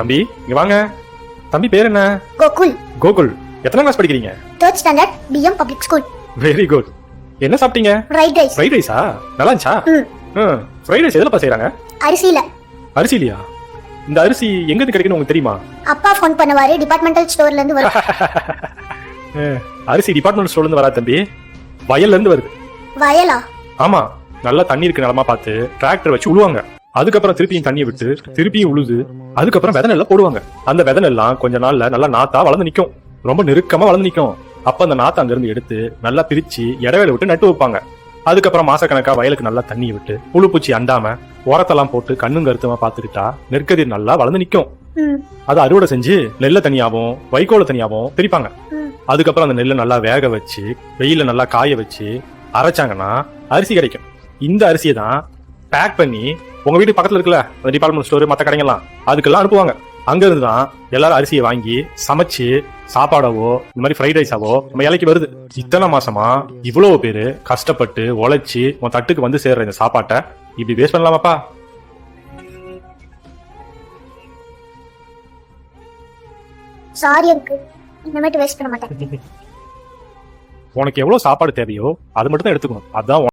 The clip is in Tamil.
தம்பி இங்க வாங்க. தம்பி பேர் என்ன? கோகுல். கோகுல். எத்தனை கிளாஸ் படிக்கிறீங்க? 3rd standard BM Public School. Very good. என்ன சாப்பிட்டீங்க? Fried rice. ஃப்ரைட் ரைஸா? நல்லா இருந்துச்சா? ஃப்ரைட் ரைஸ் எதுலப்பா செய்றாங்க? அரிசியில. அரிசிலியா? இந்த அரிசி எங்க இருந்து கிடைக்குன்னு உங்களுக்கு தெரியுமா? அப்பா ஃபோன் பண்ணுவாரு, டிபார்ட்மெண்டல் ஸ்டோர்ல இருந்து வரும். அரிசி டிபார்ட்மெண்ட் ஸ்டோர்ல இருந்து வராது தம்பி, வயல்ல இருந்து வருது. வயலா? ஆமா, நல்லா தண்ணி இருக்கு நிலமா பார்த்து டிராக்டர் வச்சு உழுவாங்க. அதுக்கப்புறம் திருப்பியும் தண்ணியை விட்டு திருப்பியும் உழுது அதுக்கப்புறம் விதை நெல்ல போடுவாங்க. அந்த விதை நெல்லாம் கொஞ்ச நாள்ல நல்லா நாத்தா வளர்ந்து நிக்கும், ரொம்ப நெருக்கமா வளர்ந்து நிக்கும். அப்ப அந்த நாத்தை அங்க இருந்து எடுத்து நல்லா பிரிச்சு இடைவேளை விட்டு நட்டு வைப்பாங்க. அதுக்கப்புறம் மாசக்கணக்கா வயலுக்கு நல்லா தண்ணியை விட்டு புழுப்பூச்சி அண்டாம உரத்தெல்லாம் போட்டு கண்ணும் கருத்துமா பாத்துக்கிட்டா நெற்கதிர் நல்லா வளர்ந்து நிக்கும். அதை அறுவடை செஞ்சு நெல்லை தனியாவும் வைக்கோல தனியாவும் பிரிப்பாங்க. அதுக்கப்புறம் அந்த நெல்லை நல்லா வேக வச்சு வெயில நல்லா காய வச்சு அரைச்சாங்கன்னா அரிசி கிடைக்கும். இந்த அரிசியை தான் பேக் பண்ணி உங்க வீட்டு பக்கத்துல இருக்குல்ல அந்த டிபார்ட்மெண்ட் ஸ்டோர் மற்ற கடைங்கெல்லாம் அதுக்கெல்லாம் அனுப்புவாங்க. அங்க இருந்து தான் எல்லாரும் அரிசியை வாங்கி சமைச்சு சாப்பாடாவோ இந்த மாதிரி ஃப்ரைட் ரைஸாவோ நம்ம இலைக்கு வருது. இத்தனை மாசமா இவ்வளவு பேரு கஷ்டப்பட்டு உழைச்சி உன் தட்டுக்கு வந்து சேர்ற இந்த சாப்பாட்டை இப்படி வேஸ்ட் பண்ணலாமாப்பா? சாரி அங்கிள், இனிமேட்டு வேஸ்ட் பண்ண மாட்டேன். உனக்கு எவ்வளவு சாப்பாடு தேவையோ அது மட்டும் தான் எடுத்துக்கணும். அதான்